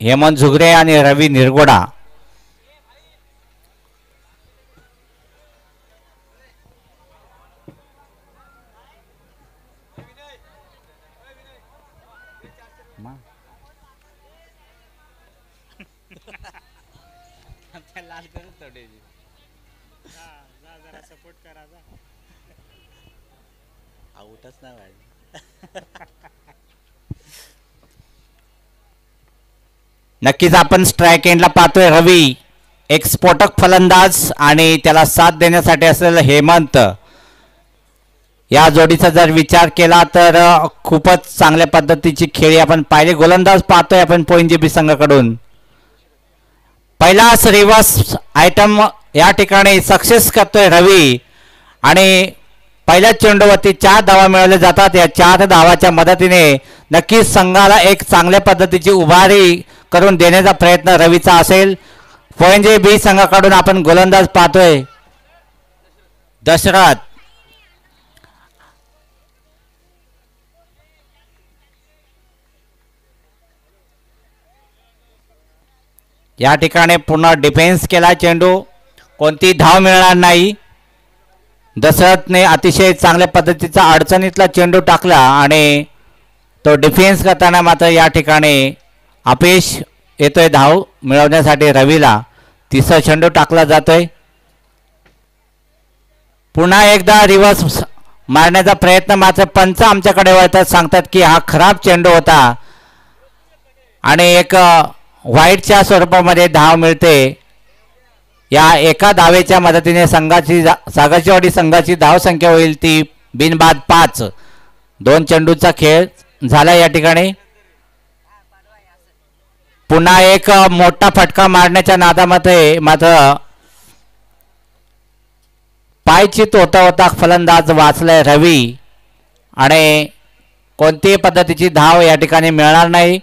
हेमंत झुगरे आणि रवी निरगुडा. आउटच नाही व्हायचं. नक्कीच आपण स्ट्राईक एंडला पाहतोय रवी, एक स्फोटक फलंदाज आणि त्याला साथ देण्यासाठी असलेलं हेमंत. या जोडीचा जर विचार केला तर खूपच चांगल्या पद्धतीची खेळी आपण पाहिली. गोलंदाज पाहतोय आपण पोइंजेबी संघाकडून. पहिलाच रिव्हर्स आयटम या ठिकाणी सक्सेस करतोय रवी आणि पहिल्या चेंडूवरती 4 धावा मिळवल्या जातात. या 4 धावाच्या मदतीने नक्कीच संघाला एक चांगल्या पद्धतीची उभारी करून देण्याचा प्रयत्न रवीचा असेल. पोइंजेबी संघाकडून आपण गोलंदाज पाहतोय दशरथ. या ठिकाणी पुन्हा डिफेन्स केला चेंडू, कोणती धाव मिळणार नाही. दशरथने अतिशय चांगल्या पद्धतीचा अडचणीतला चेंडू टाकला आणि तो डिफेन्स करताना मात्र या ठिकाणी अपयश येतोय धाव मिळवण्यासाठी रवीला. तिसरा चेंडू टाकला जातोय. पुन्हा एकदा रिव्हर्स मारण्याचा प्रयत्न, मात्र पंच आमच्याकडे वळतात, सांगतात की हा खराब चेंडू होता आणि एक व्हाईटच्या स्वरूपामध्ये धाव मिळते. या एका धावेच्या मदतीने संघाची सागरचीवाडी संघाची धाव संख्या होईल ती बिनबाद 5. 2 चेंडूचा खेळ झाला या ठिकाणी. पुन्हा एक मोठा फटका मारण्याच्या नादामध्ये मात्र पायची तोता होता फलंदाज वाचलाय रवी आणि कोणतीही पद्धतीची धाव या ठिकाणी मिळणार नाही.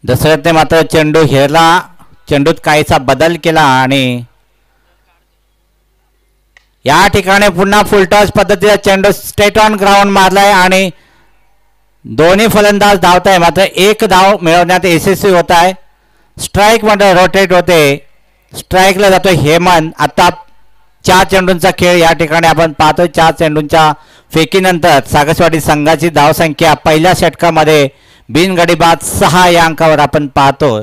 दशरथने मात्र चेंडू हेरला, चेंडूत काहीसा बदल केला आणि या ठिकाणी पुन्हा फुलटॉस पद्धतीचा चेंडू स्ट्रेट ऑन ग्राउंड मारलाय आणि दोन्ही फलंदाज धावत आहे, मात्र एक धाव मिळवण्यात यशस्वी होत आहे. स्ट्राईक मध्ये रोटेट होते, स्ट्राईकला जातो हेमंत. आता 4 चेंडूंचा खेळ या ठिकाणी आपण पाहतो. 4 चेंडूंच्या फेकीनंतर सागरचीवाडी संघाची धावसंख्या पहिल्या षटकामध्ये बिनगडी बाद 6 या अंकावर आपण पाहतो.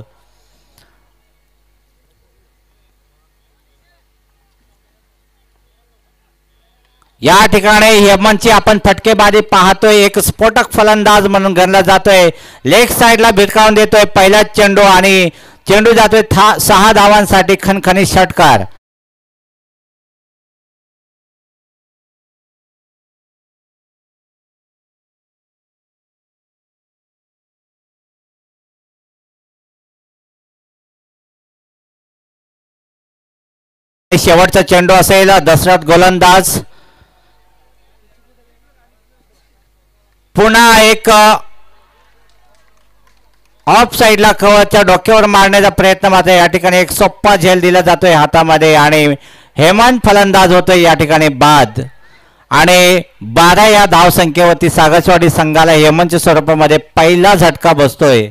या ठिकाणी हेमंतची आपण फटकेबाजी पाहतोय. एक स्फोटक फलंदाज म्हणून गणला जातोय. लेग साईडला भिरकावून देतोय पहिलाच चेंडू आणि चेंडू जातोय 6 धावांसाठी खणखणीत षटकार. शेवटचा चेंडू असेल. दशरथ गोलंदाज. पुन्हा एक ऑफ साइडला कव्हरच्या डोक्यावर मारण्याचा प्रयत्न, मात्र या ठिकाणी एक सोप्पा झेल दिला जातोय हातामध्ये आणि हेमंत फलंदाज होतोय या ठिकाणी बाद. आणि 12 या धावसंख्येवरती सागरचीवाडी संघाला हेमंतच्या स्वरूपामध्ये पहिला झटका बसतोय.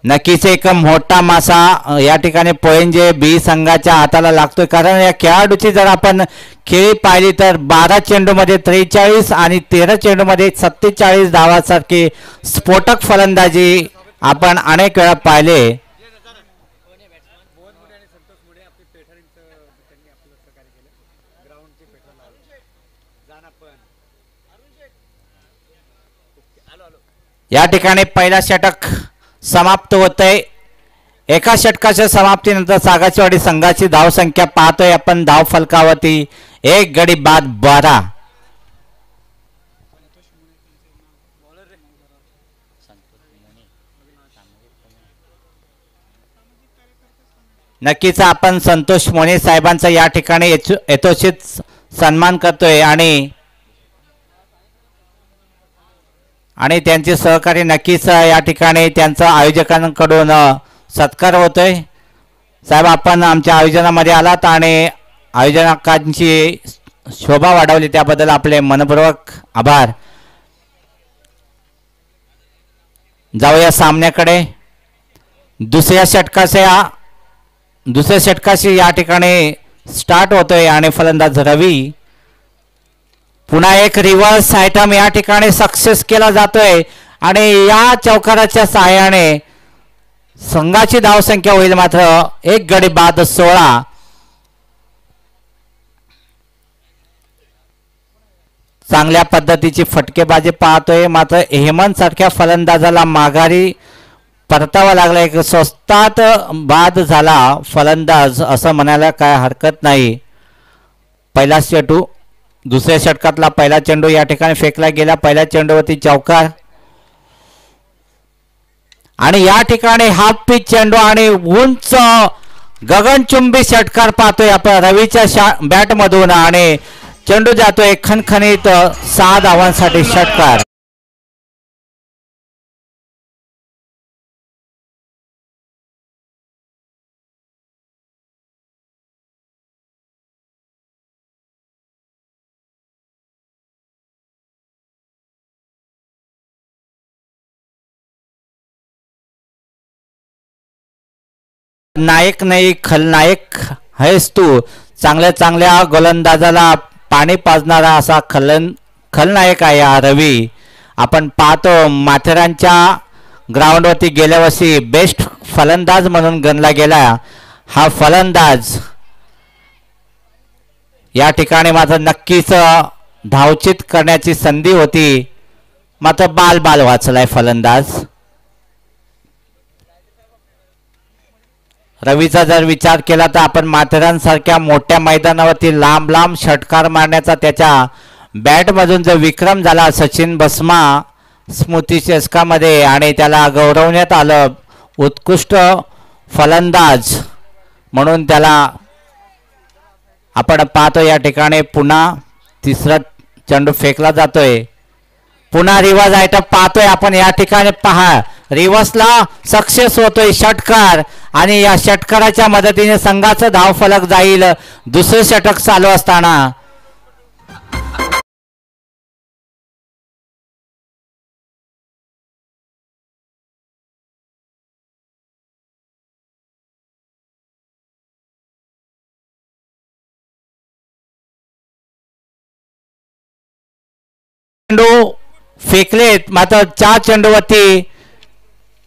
नक्कीच एक मोठा मासा या ठिकाणी पोइंजेबी संघाच्या हाताला लागतोय, कारण या खेळाडूची जर आपण खेळी पाहिली तर 12 चेंडूमध्ये 43 आणि 13 चेंडूमध्ये 47 धावासारखी स्फोटक फलंदाजी आपण अनेक वेळा पाहिले. या ठिकाणी पहिला षटक समाप्त होतंय. एका षटकाच्या समाप्तीनंतर सागरचीवाडी संघाची धावसंख्या पाहतोय आपण धाव फलकावरती 1 गडी बाद 12. नक्कीच आपण संतोष मोने साहेबांचा या ठिकाणी यथोचित सन्मान करतोय आणि त्यांचे सहकारी नक्कीच या ठिकाणी त्यांचा आयोजकांकडून सत्कार होतोय. साहेब, आपण आमच्या आयोजनामध्ये आलात आणि आयोजकांची शोभा वाढवली त्याबद्दल आपले मनपूर्वक आभार. जाऊया सामन्याकडे. दुसऱ्या षटकाशी या ठिकाणी स्टार्ट होतोय आणि फलंदाज रवी. पुन्हा एक रिव्हर्स आयटम या ठिकाणी सक्सेस केला जातोय आणि या चौकाराच्या सहाय्याने संघाची धावसंख्या होईल मात्र एक गडी बाद 16. चांगल्या पद्धतीची फटकेबाजी पाहतोय मात्र हेमंत सारख्या फलंदाजाला माघारी परतावा लागला. एक स्वस्तात बाद झाला फलंदाज असं म्हणायला काय हरकत नाही. पहिला चेंडू दुसऱ्या षटकातला पहिला चेंडू या ठिकाणी फेकला गेला. पहिल्या चेंडूवरती चौकार आणि या ठिकाणी हाफ पिच चेंडू आणि उंच गगनचुंबी षटकार पाहतोय आपण रवीच्या बॅटमधून आणि चेंडू जातोय खणखणीत 6 धावांसाठी षटकार. नायक नाही खलनायक आहेस तू. चांगल्या चांगल्या गोलंदाजाला पाणी पाजणारा असा खलनायक आहे हा रवी. आपण पाहतो माथेरानच्या ग्राउंडवरती गेल्या वर्षी बेस्ट फलंदाज म्हणून गणला गेला हा फलंदाज या ठिकाणी मात्र नक्कीच धावचित करण्याची संधी होती मात्र बाल वाचलाय फलंदाज. रवीचा जर विचार केला तर आपण माथेरानसारख्या मोठ्या मैदानावरती लांब लांब षटकार मारण्याचा त्याच्या बॅटमधून जो विक्रम झाला सचिन बस्मा स्मृती चषकामध्ये आणि त्याला गौरवण्यात आलं उत्कृष्ट फलंदाज म्हणून त्याला आपण पाहतो. या ठिकाणी पुन्हा तिसरा चेंडू फेकला जातोय. पुन्हा रिवर्स आयटम पाहतोय आपण या ठिकाणी. पहा रिव्हर्सला सक्सेस होतोय षटकार आणि या षटकाराच्या मदतीने संघाचं धावफलक जाईल. दुसरे षटक चालू असताना चेंडू फेकलेत मात्र 4 चेंडूवरती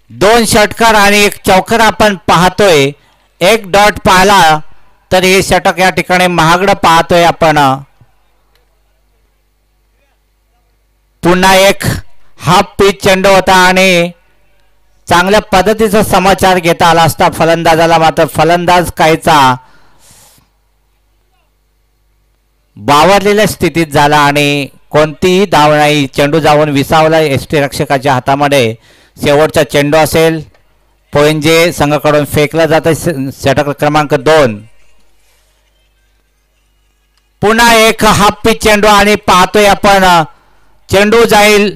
2 षटकार आणि 1 चौकार आपण पाहतोय. 1 डॉट पाहिला तर हे षटक या ठिकाणी महागडं पाहतोय आपण. पुन्हा एक हाफ पिच चेंडू होता आणि चांगल्या पद्धतीचा समाचार घेता आला असता फलंदाजाला मात्र फलंदाज कायचा बावरलेल्या स्थितीत झाला आणि कोणतीही धाव नाही. चेंडू जाऊन विसावला एसटी रक्षकाच्या हातामध्ये. शेवटचा चेंडू असेल पोइंजे संघाकडून फेकला जात षटक क्रमांक 2. पुन्हा एक हाफ पिच चेंडू आणि पाहतोय आपण चेंडू जाईल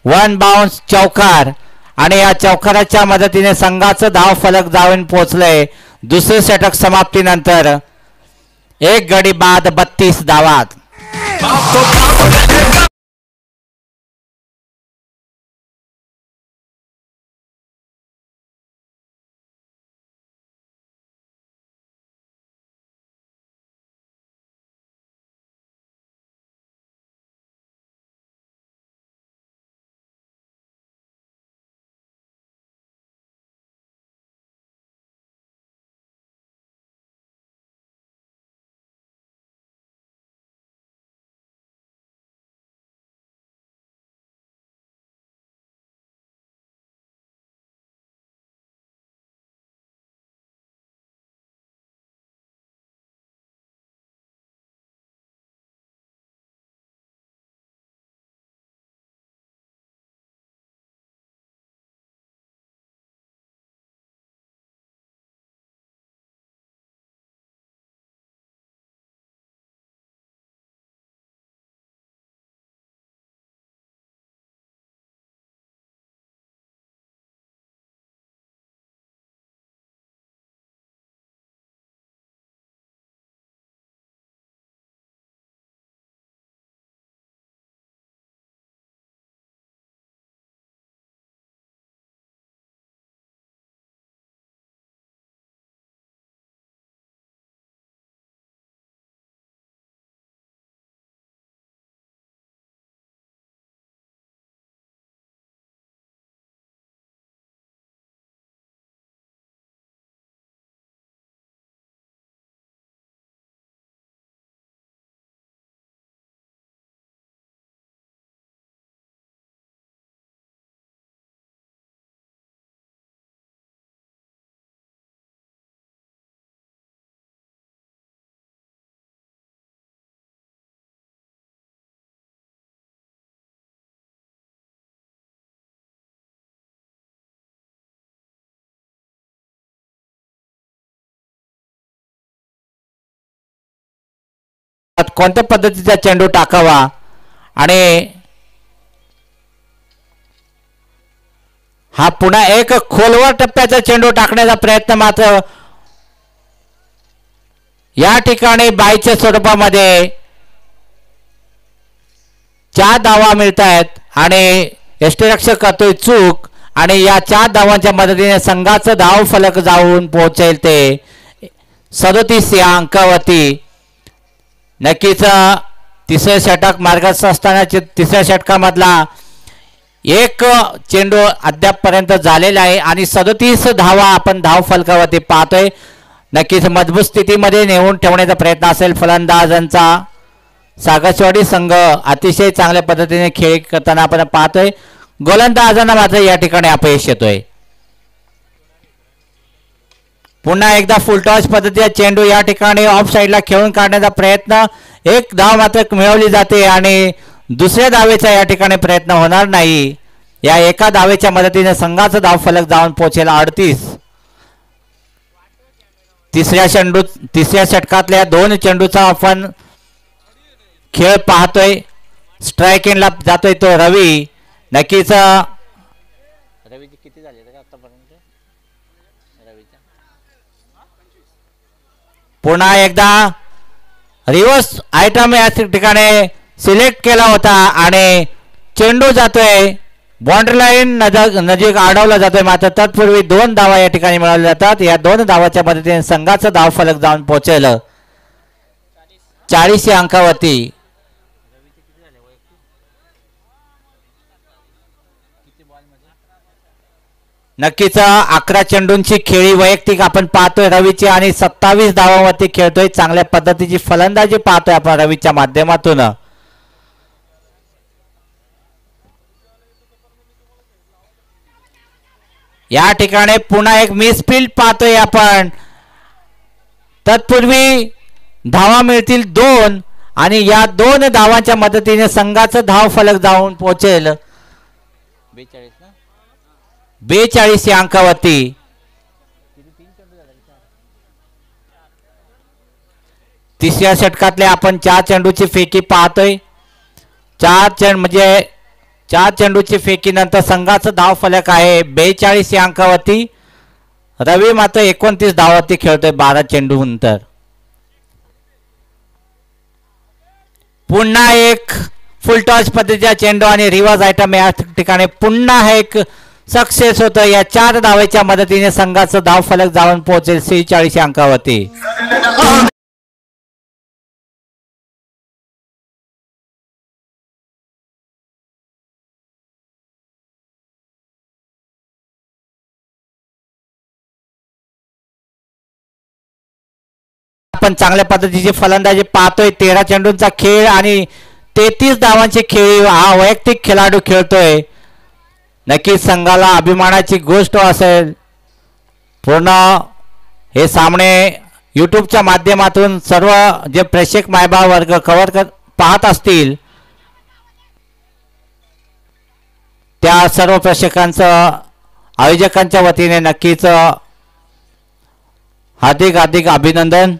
1 बाउन्स चौकार आणि या चौकाराच्या मदतीने संघाचं धाव फलक जाऊन पोहोचलंय. दुसरे षटक समाप्तीनंतर 1 गडी बाद 32 धावात. कोणत्या पद्धतीचा चेंडू टाकावा आणि हा पुन्हा एक खोलवर टप्प्याचा चेंडू टाकण्याचा प्रयत्न मात्र या ठिकाणी बाईच्या स्वरूपामध्ये 4 धावा मिळत आहेत आणि यष्टिरक्षक करतोय चूक आणि या 4 धावांच्या मदतीने संघाचं धाव फलक जाऊन पोहोचेल ते 37 या अंकावरती. नक्कीच तिसरे षटक मार्गस्थ असताना तिसऱ्या षटकामधला एक चेंडू अद्यापपर्यंत झालेला आहे आणि 37 धावा आपण धाव फलकावरती पाहतोय. नक्कीच मजबूत स्थितीमध्ये नेऊन ठेवण्याचा प्रयत्न असेल फलंदाजांचा. सागरवाडी संघ अतिशय चांगल्या पद्धतीने खेळ करताना आपण पाहतोय. गोलंदाजांना मात्र या ठिकाणी अपयश येतोय. पुन्हा एकदा फुलटॉस पद्धतीचा चेंडू या ठिकाणी ऑफ साईडला खेळून काढण्याचा प्रयत्न. एक धाव मात्र मिळवली जाते आणि दुसऱ्या धावेचा या ठिकाणी प्रयत्न होणार नाही. या एका धावेच्या मदतीने संघाचा धाव फलक जाऊन पोहोचेल 38. तिसऱ्या षटकातल्या 2 चेंडूचा आपण खेळ पाहतोय. स्ट्राईक एंडला जातोय तो रवी. नक्कीच रवीचे किती झाले आतापर्यंत रवीच्या पुन्हा एकदा रिव्हर्स आयटम या ठिकाणी सिलेक्ट केला होता आणि चेंडू जातोय बाउंड्री लाईन नजीक अडवला जातोय. मात्र तत्पूर्वी 2 धावा या ठिकाणी मिळवल्या जातात. या 2 धावाच्या मदतीने संघाचा धाव फलक जाऊन पोहोचेल 40 या अंकावरती. नक्कीच 11 चेंडूंची खेळी वैयक्तिक आपण पाहतोय रवीची आणि 27 धावांवरती खेळतोय. चांगल्या पद्धतीची फलंदाजी पाहतोय आपण रवीच्या माध्यमातून. या ठिकाणी पुन्हा एक मिसफील्ड पाहतोय आपण. तत्पूर्वी धावा मिळतील 2 आणि या 2 धावांच्या मदतीने संघाचं धाव फलक जाऊन पोहोचेल 42 या अंकावरती. तिसऱ्या षटकातल्या आपण 4 चेंडूची फेकी पाहतोय. 4 चेंडूची फेकी नंतर संघाचं धाव फलक आहे 42 या अंकावरती. रवी मात्र 29 धावावरती खेळतोय 12 चेंडू नंतर. पुन्हा एक फुलटॉस पद्धतीचा चेंडू आणि रिव्हर्स आयटम या ठिकाणी पुन्हा एक सक्सेस होतं. या 4 धावेच्या मदतीने संघाचं धाव फलक जाऊन पोहोचेल 46 या अंकावरती. आपण चांगल्या पद्धतीची फलंदाजी पाहतोय. 13 चेंडूंचा खेळ आणि 33 धावांची खेळी हा वैयक्तिक खेळाडू खेळतोय. नक्कीच संघाला अभिमानाची गोष्ट असेल. पूर्ण हे सामने यूट्यूबच्या माध्यमातून सर्व जे प्रेक्षक मायबा वर्ग पाहत असतील त्या सर्व प्रेक्षकांचं आयोजकांच्या वतीने नक्कीच हार्दिक अभिनंदन.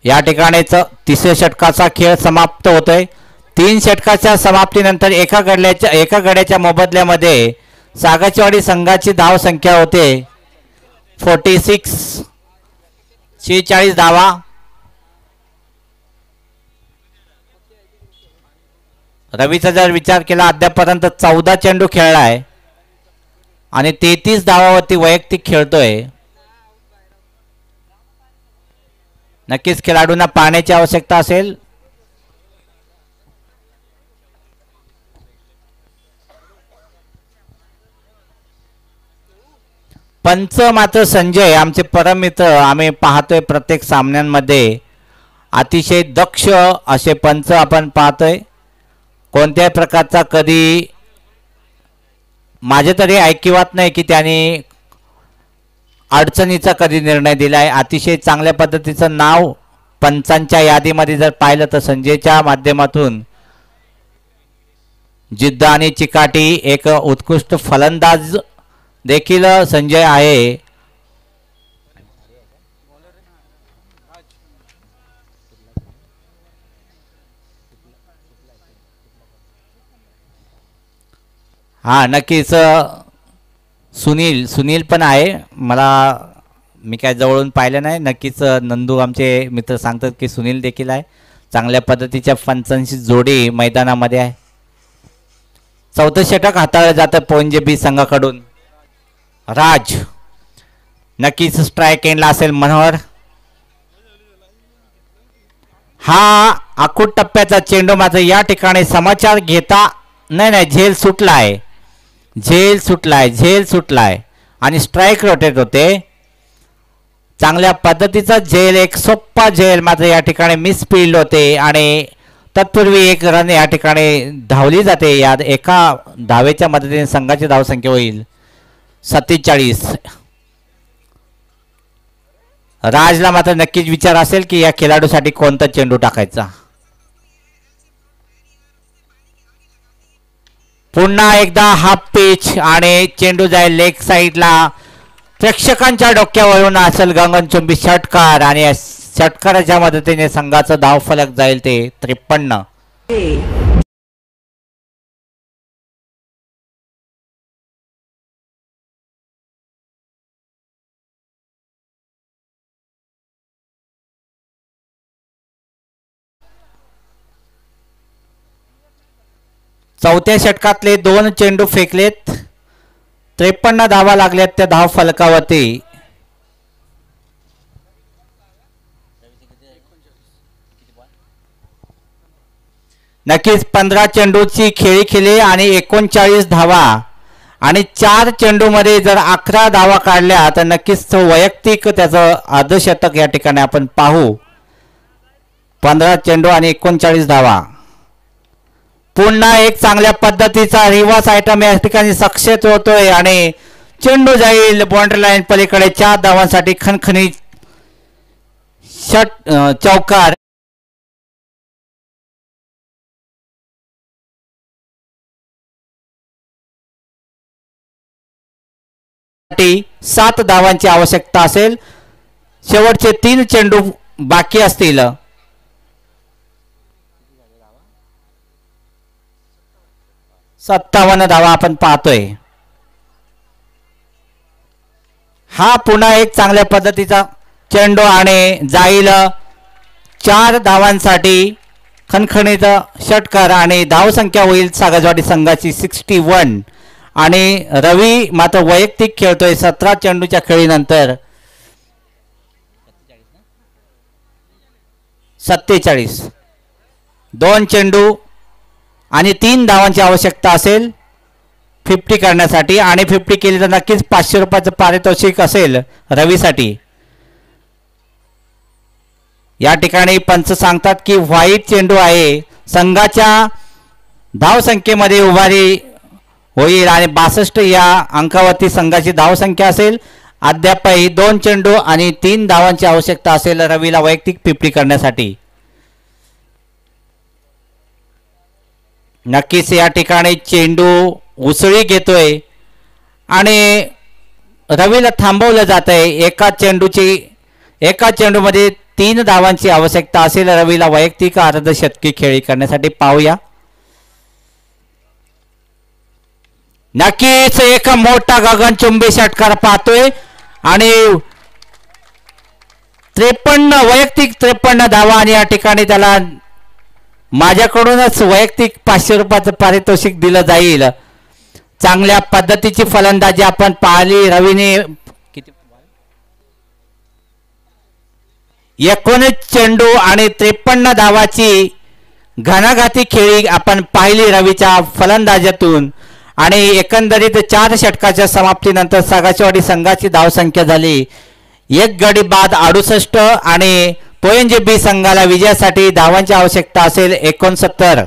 या ठिकाणीच तिसऱ्या षटकाचा खेळ समाप्त होतोय. 3 षटकाच्या समाप्तीनंतर एका गड्याच्या मोबदल्यामध्ये सागरवाडी संघाची धाव संख्या होते 46 धावा. रवीचा जर विचार केला अद्यापर्यंत 14 चेंडू खेळला आहे आणि 33 धावावरती वैयक्तिक खेळतोय. नक्कीच खेळाडूंना पाहण्याची आवश्यकता असेल. पंच मात्र संजय आमचे परममित्र आम्ही पाहतोय प्रत्येक सामन्यांमध्ये अतिशय दक्ष असे पंच आपण पाहतोय. कोणत्याही प्रकारचा कधी माझे तरी ऐकिवात नाही की त्यांनी अडचणीचा कधी निर्णय दिलाय. अतिशय चांगल्या पद्धतीचं नाव पंचांच्या यादीमध्ये जर पाहिलं तर संजयच्या माध्यमातून जिद्द आणि चिकाटी एक उत्कृष्ट फलंदाज देखील संजय आहे. हां नक्कीच सुनील पण आहे. मी काय जवळून पाहिलं नाही. नक्कीच नंदू आमचे मित्र सांगतात की सुनील देखील आहे. चांगल्या पद्धतीच्या पंचांची जोडी मैदानामध्ये आहे. चौथं षटक हाताळलं जातं पोंजे बी संघाकडून. राज नक्कीच स्ट्राईक एंडला असेल. मनोहर हा आखूट टप्प्याचा चेंडू मात्र या ठिकाणी समाचार घेता नाही झेल सुटलाय आणि स्ट्राईक रोटेट होते. चांगल्या पद्धतीचा झेल एक सोप्पा झेल मात्र या ठिकाणी मिसफिल्ड होते आणि तत्पूर्वी एक रन या ठिकाणी धावली जाते. या एका धावेच्या मदतीने संघाची धावसंख्या होईल 47. राजला मात्र नक्कीच विचार असेल की या खेळाडूसाठी कोणता चेंडू टाकायचा. पुन्हा एकदा हाफ पिच आणि चेंडू जाईल लेग साईडला. प्रेक्षकांच्या डोक्यावरून असेल गगनचुंबी षटकार आणि या षटकाराच्या मदतीने संघाचा धावफलक जाईल ते 53. चौथ्या षटकातले 2 चेंडू फेकलेत. 53 धावा लागल्यात त्या धाव फलकावरती. नक्कीच 15 चेंडूची खेळी केली आणि 39 धावा आणि 4 चेंडू मध्ये जर 11 धावा काढल्या तर नक्कीच वैयक्तिक त्याचं अर्धशतक या ठिकाणी आपण पाहू. 15 चेंडू आणि 39 धावा. पुन्हा एक चांगल्या पद्धतीचा रिव्हर्स आयटम या ठिकाणी सक्सेस होतोय आणि चेंडू जाईल बाउंड्री लाईन पलीकडे. 4 धावांसाठी खणखणीत चौकार. 7 धावांची आवश्यकता असेल. शेवटचे 3 चेंडू बाकी असतील. 57 धावा आपण पाहतोय. हा पुन्हा एक चांगल्या पद्धतीचा चेंडू आणि जाईल 4 धावांसाठी खणखणीत षटकार आणि धावसंख्या होईल सागजवाडी संघाची 61. आणि रवी मात्र वैयक्तिक खेळतोय 17 चेंडूच्या खेळीनंतर. 47. 2 चेंडू आणि 3 धावांची आवश्यकता असेल 50 करण्यासाठी आणि 50 केली तर नक्कीच 500 रुपयाचं पारितोषिक असेल रवीसाठी. या ठिकाणी पंच सांगतात की व्हाईट चेंडू आहे. संघाच्या धावसंख्येमध्ये उभारी होईल आणि 62 या अंकावरती संघाची धावसंख्या असेल. अद्यापही 2 चेंडू आणि 3 धावांची आवश्यकता असेल रवीला वैयक्तिक 50 करण्यासाठी. नक्कीच या ठिकाणी चेंडू उसळी घेतोय आणि रवीला थांबवलं जात आहे. एका चेंडूमध्ये 3 धावांची आवश्यकता असेल रवीला वैयक्तिक अर्धशतकी खेळी करण्यासाठी. पाहूया. नक्कीच एक मोठा गगनचुंबी षटकार पाहतोय आणि 53 वैयक्तिक 53 धावा आणि या ठिकाणी त्याला माझ्याकडूनच वैयक्तिक 500 रुपयाचं पारितोषिक दिलं जाईल. चांगल्या पद्धतीची फलंदाजी आपण पाहिली रवीने. 19 चेंडू आणि 53 धावाची घणाघाती खेळी आपण पाहिली रवीच्या फलंदाजीतून आणि एकंदरीत 4 षटकाच्या समाप्तीनंतर सागजवाडी संघाची धावसंख्या झाली 1 गडी बाद 68 आणि पोएनजे बी संघाला विजयासाठी धावांची आवश्यकता असेल 69.